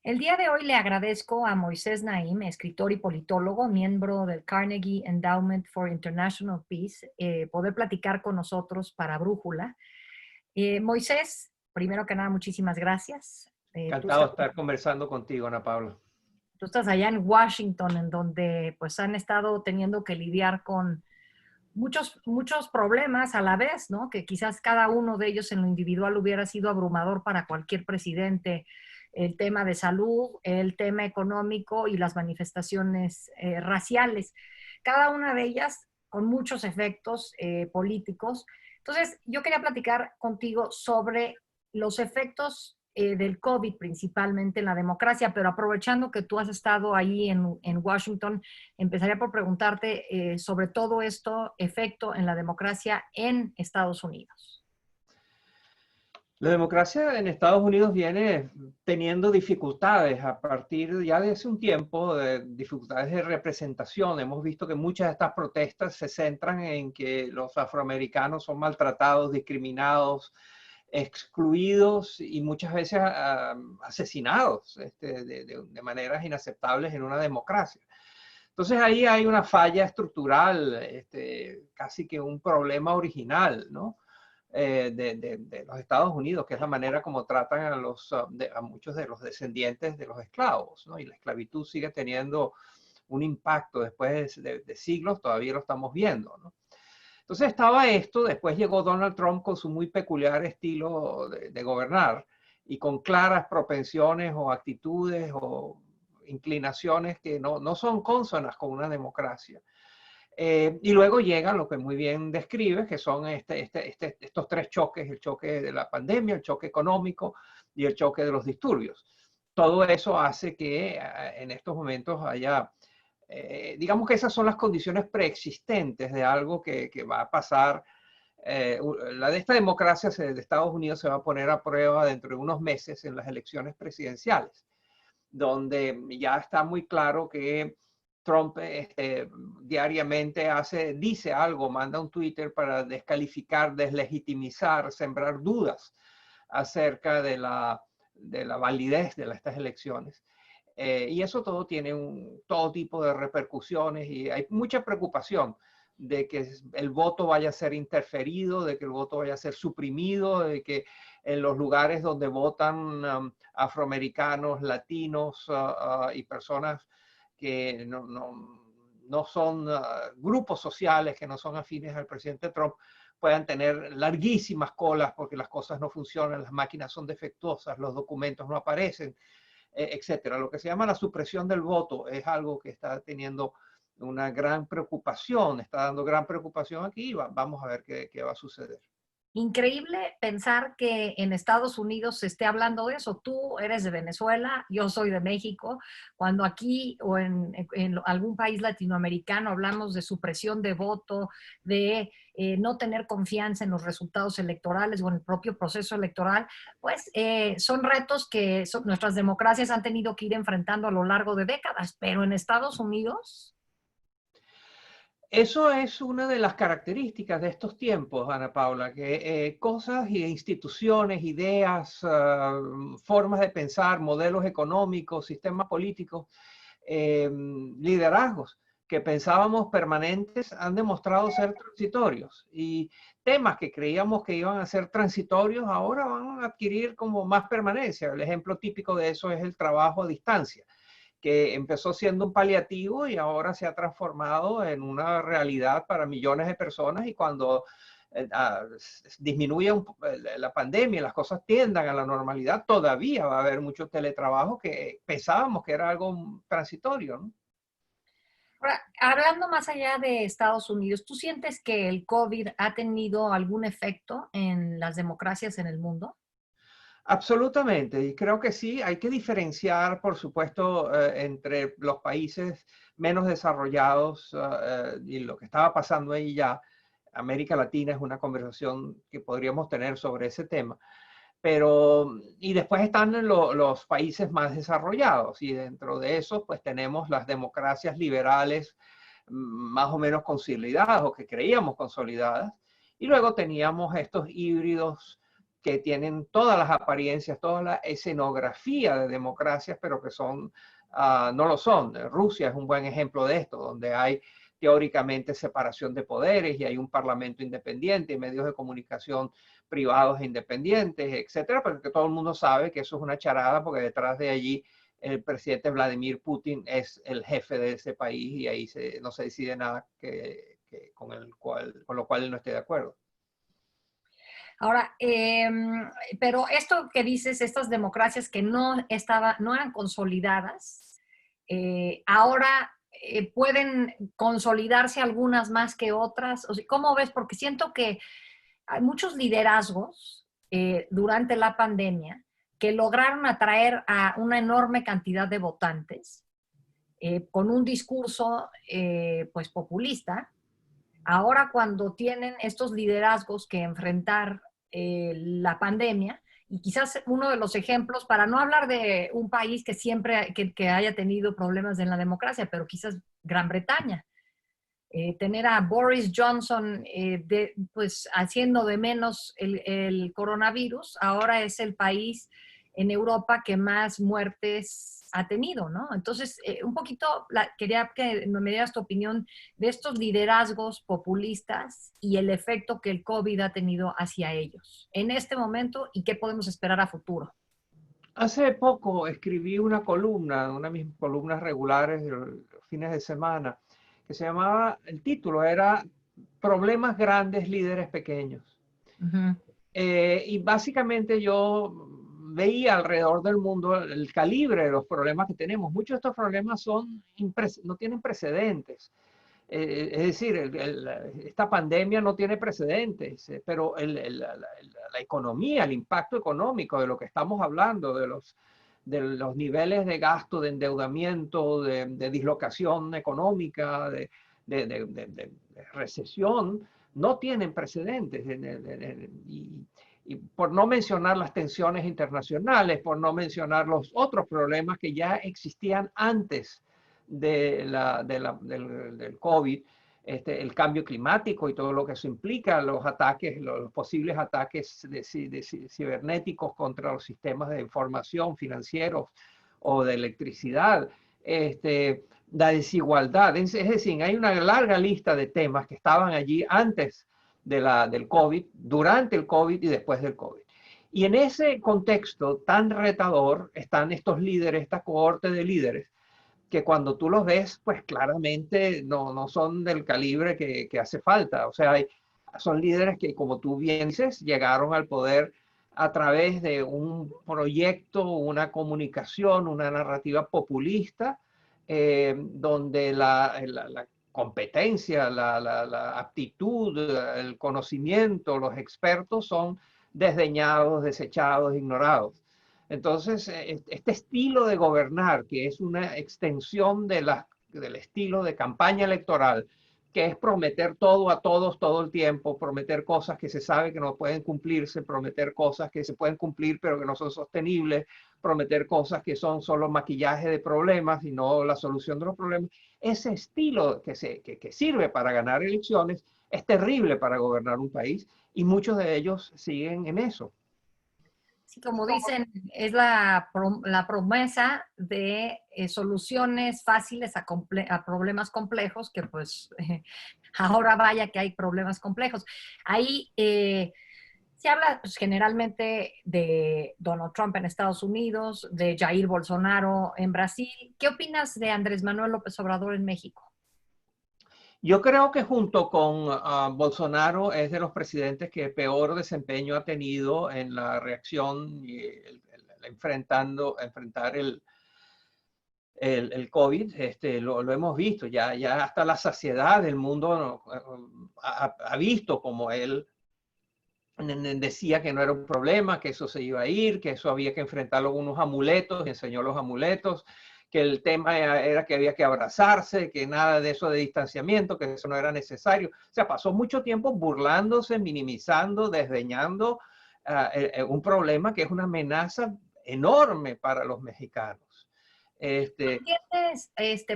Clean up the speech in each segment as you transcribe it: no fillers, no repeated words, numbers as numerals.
El día de hoy le agradezco a Moisés Naim, escritor y politólogo, miembro del Carnegie Endowment for International Peace, poder platicar con nosotros para Brújula. Moisés, primero que nada, muchísimas gracias. Encantado de estar conversando contigo, Ana Paula. Tú estás allá en Washington, en donde pues han estado teniendo que lidiar con muchos problemas a la vez, ¿no? Que quizás cada uno de ellos en lo individual hubiera sido abrumador para cualquier presidente. El tema de salud, el tema económico y las manifestaciones raciales. Cada una de ellas con muchos efectos políticos. Entonces, yo quería platicar contigo sobre los efectos del COVID principalmente en la democracia, pero aprovechando que tú has estado ahí en Washington, empezaría por preguntarte sobre todo esto, efecto en la democracia en Estados Unidos. La democracia en Estados Unidos viene teniendo dificultades a partir ya de hace un tiempo, de dificultades de representación. Hemos visto que muchas de estas protestas se centran en que los afroamericanos son maltratados, discriminados, excluidos y muchas veces asesinados de maneras inaceptables en una democracia. Entonces ahí hay una falla estructural, casi que un problema original, ¿no? De los Estados Unidos, que es la manera como tratan a muchos de los descendientes de los esclavos, ¿no? Y la esclavitud sigue teniendo un impacto después de siglos, todavía lo estamos viendo, ¿no? Entonces estaba esto, después llegó Donald Trump con su muy peculiar estilo de gobernar y con claras propensiones o actitudes o inclinaciones que no son cónsonas con una democracia. Y luego llegan lo que muy bien describe, que son estos tres choques: el choque de la pandemia, el choque económico y el choque de los disturbios. Todo eso hace que en estos momentos haya, digamos que esas son las condiciones preexistentes de algo que va a pasar. La de esta democracia de Estados Unidos se va a poner a prueba dentro de unos meses en las elecciones presidenciales, donde ya está muy claro que Trump diariamente dice algo, manda un Twitter para descalificar, deslegitimizar, sembrar dudas acerca de la validez de estas elecciones. Y eso todo tiene todo tipo de repercusiones y hay mucha preocupación de que el voto vaya a ser interferido, de que el voto vaya a ser suprimido, de que en los lugares donde votan afroamericanos, latinos y personas que no son grupos sociales, que no son afines al presidente Trump, puedan tener larguísimas colas porque las cosas no funcionan, las máquinas son defectuosas, los documentos no aparecen, etcétera. Lo que se llama la supresión del voto es algo que está teniendo una gran preocupación, está dando gran preocupación aquí y vamos a ver qué va a suceder. Increíble pensar que en Estados Unidos se esté hablando de eso. Tú eres de Venezuela, yo soy de México. Cuando aquí o en algún país latinoamericano hablamos de supresión de voto, de no tener confianza en los resultados electorales o en el propio proceso electoral, pues son retos que nuestras democracias han tenido que ir enfrentando a lo largo de décadas. Pero en Estados Unidos... Eso es una de las características de estos tiempos, Ana Paula, que cosas y instituciones, ideas, formas de pensar, modelos económicos, sistemas políticos, liderazgos que pensábamos permanentes han demostrado ser transitorios, y temas que creíamos que iban a ser transitorios ahora van a adquirir como más permanencia. El ejemplo típico de eso es el trabajo a distancia, que empezó siendo un paliativo y ahora se ha transformado en una realidad para millones de personas, y cuando disminuye la pandemia y las cosas tiendan a la normalidad, todavía va a haber mucho teletrabajo que pensábamos que era algo transitorio, ¿no? Ahora, hablando más allá de Estados Unidos, ¿tú sientes que el COVID ha tenido algún efecto en las democracias en el mundo? Absolutamente, y creo que sí, hay que diferenciar, por supuesto, entre los países menos desarrollados y lo que estaba pasando ahí ya. América Latina es una conversación que podríamos tener sobre ese tema, pero y después están los países más desarrollados, y dentro de eso pues tenemos las democracias liberales más o menos consolidadas o que creíamos consolidadas, y luego teníamos estos híbridos que tienen todas las apariencias, toda la escenografía de democracias, pero que son, no lo son. Rusia es un buen ejemplo de esto, donde hay teóricamente separación de poderes y hay un parlamento independiente y medios de comunicación privados e independientes, etcétera, pero que todo el mundo sabe que eso es una charada porque detrás de allí el presidente Vladimir Putin es el jefe de ese país y ahí no se decide nada con lo cual él no esté de acuerdo. Ahora, pero esto que dices, estas democracias que no eran consolidadas, ahora pueden consolidarse algunas más que otras. O sea, ¿cómo ves? Porque siento que hay muchos liderazgos durante la pandemia que lograron atraer a una enorme cantidad de votantes con un discurso pues populista. Ahora cuando tienen estos liderazgos que enfrentar la pandemia, y quizás uno de los ejemplos, para no hablar de un país que siempre que haya tenido problemas en la democracia, pero quizás Gran Bretaña, tener a Boris Johnson pues haciendo de menos el coronavirus, ahora es el país en Europa que más muertes ha tenido, ¿no? Entonces, un poquito quería que me dieras tu opinión de estos liderazgos populistas y el efecto que el COVID ha tenido hacia ellos en este momento y qué podemos esperar a futuro. Hace poco escribí una columna, una de mis columnas regulares de los fines de semana, que se llamaba, el título era Problemas grandes, líderes pequeños. Uh-huh. Y básicamente yo veía alrededor del mundo el calibre de los problemas que tenemos. Muchos de estos problemas no tienen precedentes. Es decir, esta pandemia no tiene precedentes, pero la economía, el impacto económico de lo que estamos hablando, de los niveles de gasto, de endeudamiento, de dislocación económica, de recesión, no tienen precedentes. Y por no mencionar las tensiones internacionales, por no mencionar los otros problemas que ya existían antes del COVID, el cambio climático y todo lo que eso implica, los ataques, los posibles ataques cibernéticos contra los sistemas de información financieros o de electricidad, la desigualdad. Es decir, hay una larga lista de temas que estaban allí antes del COVID, durante el COVID y después del COVID. Y en ese contexto tan retador están estos líderes, esta cohorte de líderes, que cuando tú los ves, pues claramente no son del calibre que hace falta. O sea, son líderes que, como tú bien dices, llegaron al poder a través de un proyecto, una comunicación, una narrativa populista, donde la competencia, la aptitud, el conocimiento, los expertos son desdeñados, desechados, ignorados. Entonces, este estilo de gobernar, que es una extensión del estilo de campaña electoral, que es prometer todo a todos todo el tiempo, prometer cosas que se sabe que no pueden cumplirse, prometer cosas que se pueden cumplir pero que no son sostenibles, prometer cosas que son solo maquillaje de problemas y no la solución de los problemas. Ese estilo que sirve para ganar elecciones es terrible para gobernar un país y muchos de ellos siguen en eso. Sí, como dicen, es la promesa de soluciones fáciles a problemas complejos, que pues ahora vaya que hay problemas complejos. Ahí se habla pues, generalmente de Donald Trump en Estados Unidos, de Jair Bolsonaro en Brasil. ¿Qué opinas de Andrés Manuel López Obrador en México? Yo creo que junto con Bolsonaro es de los presidentes que peor desempeño ha tenido en la reacción y enfrentar el COVID. Lo hemos visto, ya hasta la saciedad del mundo ha visto como él decía que no era un problema, que eso se iba a ir, que eso había que enfrentarlo con unos amuletos, enseñó los amuletos, que el tema era que había que abrazarse, que nada de eso de distanciamiento, que eso no era necesario. O sea, pasó mucho tiempo burlándose, minimizando, desdeñando un problema que es una amenaza enorme para los mexicanos. Este, ¿Entiendes,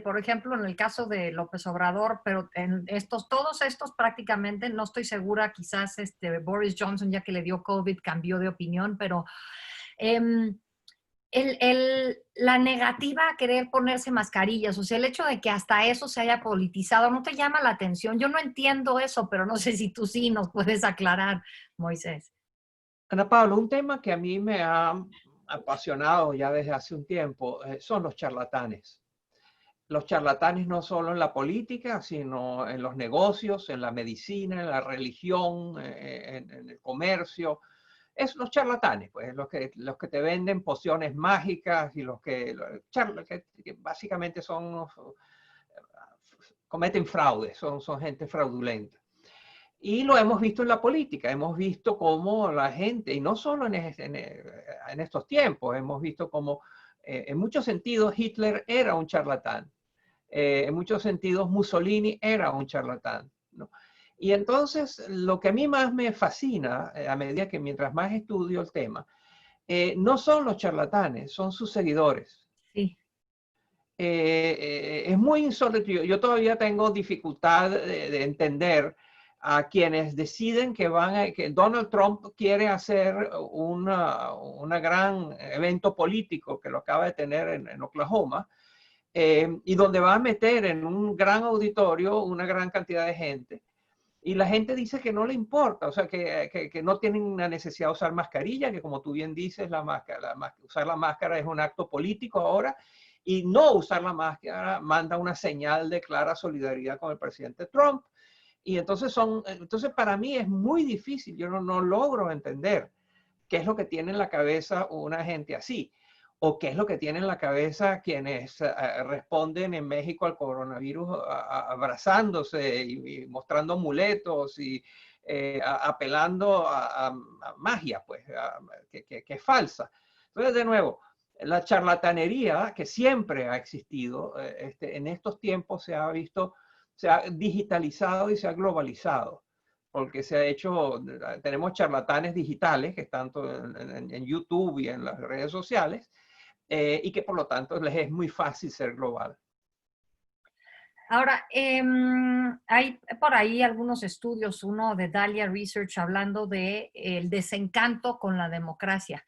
por ejemplo, en el caso de López Obrador, pero en todos estos prácticamente, no estoy segura, quizás Boris Johnson, ya que le dio COVID, cambió de opinión, pero em, la negativa a querer ponerse mascarillas, o sea, el hecho de que hasta eso se haya politizado, ¿no te llama la atención? Yo no entiendo eso, pero no sé si tú sí nos puedes aclarar, Moisés. Ana Paula, un tema que a mí me ha apasionado ya desde hace un tiempo son los charlatanes. Los charlatanes no solo en la política, sino en los negocios, en la medicina, en la religión, en el comercio. Es los charlatanes, pues, los que te venden pociones mágicas y que básicamente cometen fraude, son gente fraudulenta. Y lo hemos visto en la política, hemos visto cómo la gente, y no solo en estos tiempos, hemos visto cómo en muchos sentidos Hitler era un charlatán, en muchos sentidos Mussolini era un charlatán, ¿no? Y entonces lo que a mí más me fascina, a medida que mientras más estudio el tema, no son los charlatanes, son sus seguidores. Sí. Es muy insólito. Yo todavía tengo dificultad de entender a quienes deciden que Donald Trump quiere hacer una gran evento político que lo acaba de tener en Oklahoma, y donde va a meter en un gran auditorio una gran cantidad de gente. Y la gente dice que no le importa, o sea, que no tienen una necesidad de usar mascarilla, que como tú bien dices, usar la máscara es un acto político ahora, y no usar la máscara manda una señal de clara solidaridad con el presidente Trump. Y entonces para mí es muy difícil, yo no logro entender qué es lo que tiene en la cabeza una gente así, o qué es lo que tiene en la cabeza quienes responden en México al coronavirus abrazándose y mostrando amuletos y apelando a magia, pues, que es falsa. Entonces, de nuevo, la charlatanería que siempre ha existido, en estos tiempos se ha visto, se ha digitalizado y se ha globalizado, porque se ha hecho, tenemos charlatanes digitales que están en YouTube y en las redes sociales, y que por lo tanto les es muy fácil ser global. Ahora, hay por ahí algunos estudios, uno de Dahlia Research hablando de el desencanto con la democracia.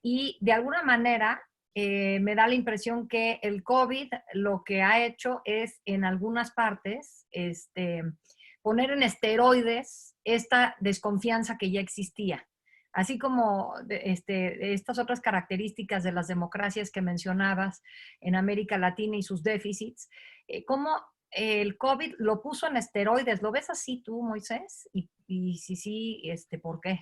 Y de alguna manera me da la impresión que el COVID lo que ha hecho es en algunas partes poner en esteroides esta desconfianza que ya existía. Así como estas otras características de las democracias que mencionabas en América Latina y sus déficits, ¿cómo el COVID lo puso en esteroides? ¿Lo ves así tú, Moisés? Y si sí, ¿por qué?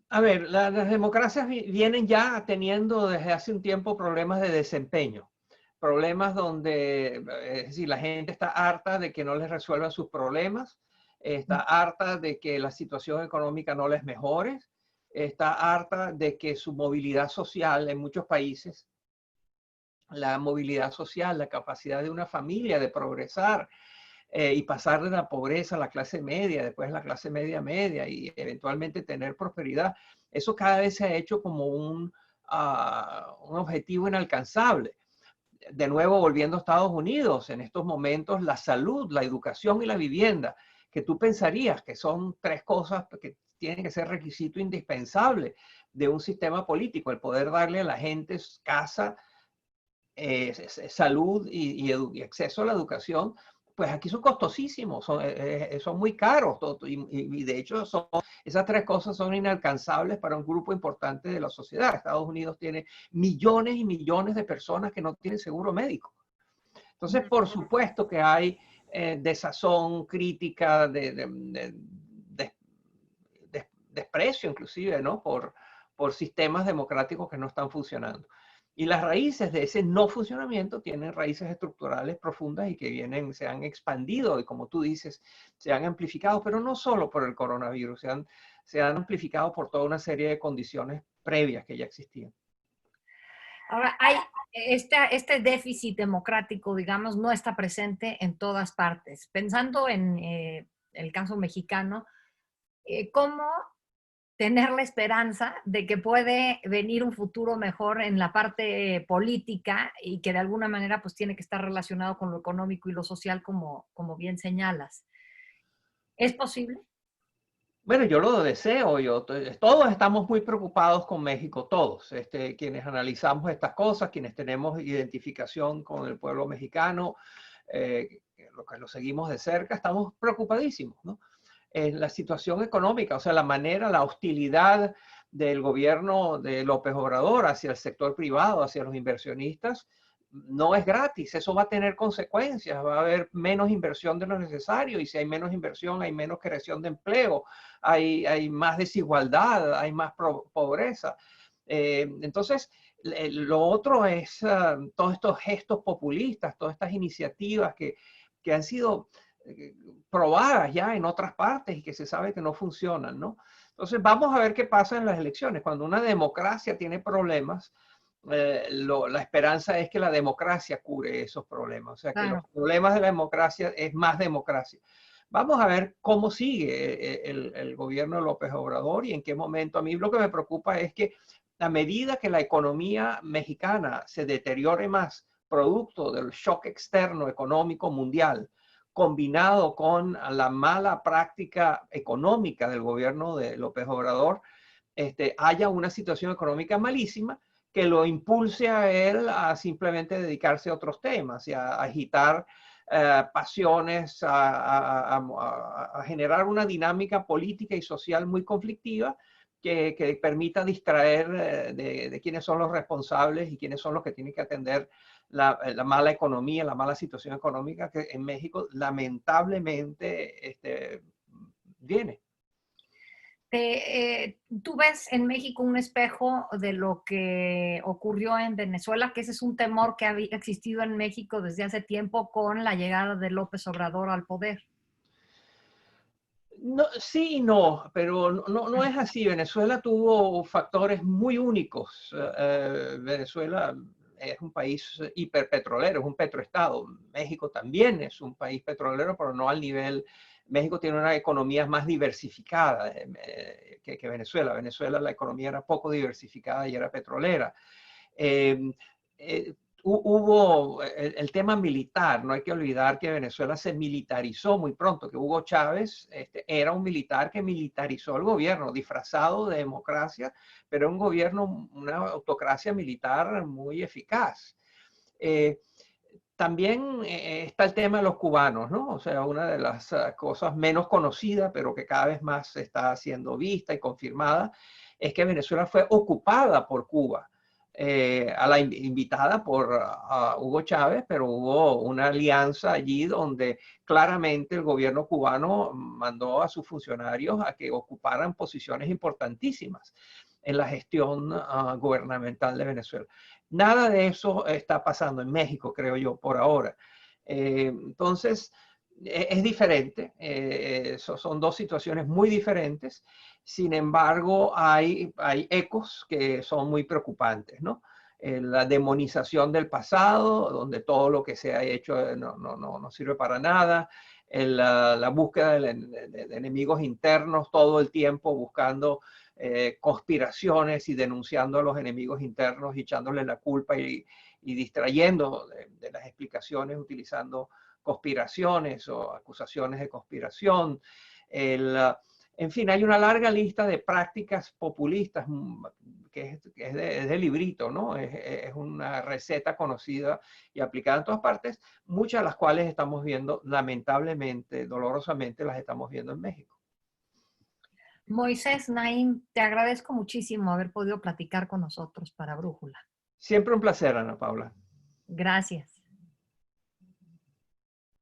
A ver, las democracias vienen ya teniendo desde hace un tiempo problemas de desempeño, problemas donde, es decir, la gente está harta de que no les resuelvan sus problemas, está harta de que la situación económica no les mejore, está harta de que su movilidad social en muchos países, la movilidad social, la capacidad de una familia de progresar, y pasar de la pobreza a la clase media, después a la clase media media y eventualmente tener prosperidad, eso cada vez se ha hecho como un objetivo inalcanzable. De nuevo, volviendo a Estados Unidos, en estos momentos la salud, la educación y la vivienda, que tú pensarías que son tres cosas que tienen que ser requisito indispensable de un sistema político, el poder darle a la gente casa, salud y acceso a la educación, pues aquí son costosísimos, son muy caros, y de hecho esas tres cosas son inalcanzables para un grupo importante de la sociedad. Estados Unidos tiene millones y millones de personas que no tienen seguro médico. Entonces, por supuesto que hay desazón, crítica, desprecio inclusive, ¿no? Por sistemas democráticos que no están funcionando. Y las raíces de ese no funcionamiento tienen raíces estructurales profundas y que se han expandido y, como tú dices, se han amplificado, pero no solo por el coronavirus, se han amplificado por toda una serie de condiciones previas que ya existían. Ahora, hay este déficit democrático, digamos, no está presente en todas partes. Pensando en el caso mexicano, ¿cómo tener la esperanza de que puede venir un futuro mejor en la parte política y que de alguna manera pues tiene que estar relacionado con lo económico y lo social como bien señalas. ¿Es posible? Bueno, yo lo deseo, todos estamos muy preocupados con México, todos, quienes analizamos estas cosas, quienes tenemos identificación con el pueblo mexicano, lo que lo seguimos de cerca, estamos preocupadísimos, ¿no? La situación económica, o sea, la manera, la hostilidad del gobierno de López Obrador hacia el sector privado, hacia los inversionistas, no es gratis, eso va a tener consecuencias, va a haber menos inversión de lo necesario y si hay menos inversión hay menos creación de empleo, hay más desigualdad, hay más pobreza. Entonces, lo otro es todos estos gestos populistas, todas estas iniciativas que han sido probadas ya en otras partes y que se sabe que no funcionan, ¿no? Entonces, vamos a ver qué pasa en las elecciones. Cuando una democracia tiene problemas, la esperanza es que la democracia cure esos problemas, o sea, que los Claro. problemas de la democracia es más democracia. Vamos a ver cómo sigue el gobierno de López Obrador y en qué momento. A mí lo que me preocupa es que a medida que la economía mexicana se deteriore más, producto del shock externo económico mundial, combinado con la mala práctica económica del gobierno de López Obrador, haya una situación económica malísima que lo impulse a él a simplemente dedicarse a otros temas y a agitar pasiones, a generar una dinámica política y social muy conflictiva que permita distraer de quiénes son los responsables y quiénes son los que tienen que atender la mala economía, la mala situación económica que en México lamentablemente viene. ¿Tú ves en México un espejo de lo que ocurrió en Venezuela? Que ese es un temor que ha existido en México desde hace tiempo con la llegada de López Obrador al poder. No, sí y no, pero no es así. Venezuela tuvo factores muy únicos. Venezuela es un país hiperpetrolero, es un petroestado. México también es un país petrolero, pero no al nivel. México tiene una economía más diversificada que Venezuela. Venezuela la economía era poco diversificada y era petrolera. Eh, eh, Hubo el tema militar, no hay que olvidar que Venezuela se militarizó muy pronto, que Hugo Chávez era un militar que militarizó el gobierno, disfrazado de democracia, pero un gobierno, una autocracia militar muy eficaz. También está el tema de los cubanos, ¿no? O sea, una de las cosas menos conocidas, pero que cada vez más está siendo vista y confirmada, es que Venezuela fue ocupada por Cuba invitada por Hugo Chávez, pero hubo una alianza allí donde claramente el gobierno cubano mandó a sus funcionarios a que ocuparan posiciones importantísimas en la gestión gubernamental de Venezuela. Nada de eso está pasando en México, creo yo, por ahora. Entonces, es diferente, son dos situaciones muy diferentes. Sin embargo, hay ecos que son muy preocupantes, ¿no? La demonización del pasado, donde todo lo que se ha hecho no sirve para nada. La búsqueda de enemigos internos todo el tiempo, buscando conspiraciones y denunciando a los enemigos internos y echándole la culpa y distrayendo de las explicaciones utilizando conspiraciones o acusaciones de conspiración. En fin, hay una larga lista de prácticas populistas que es de librito, ¿no? Es una receta conocida y aplicada en todas partes, muchas de las cuales estamos viendo, lamentablemente, dolorosamente, las estamos viendo en México. Moisés Naim, te agradezco muchísimo haber podido platicar con nosotros para Brújula. Siempre un placer, Ana Paula. Gracias.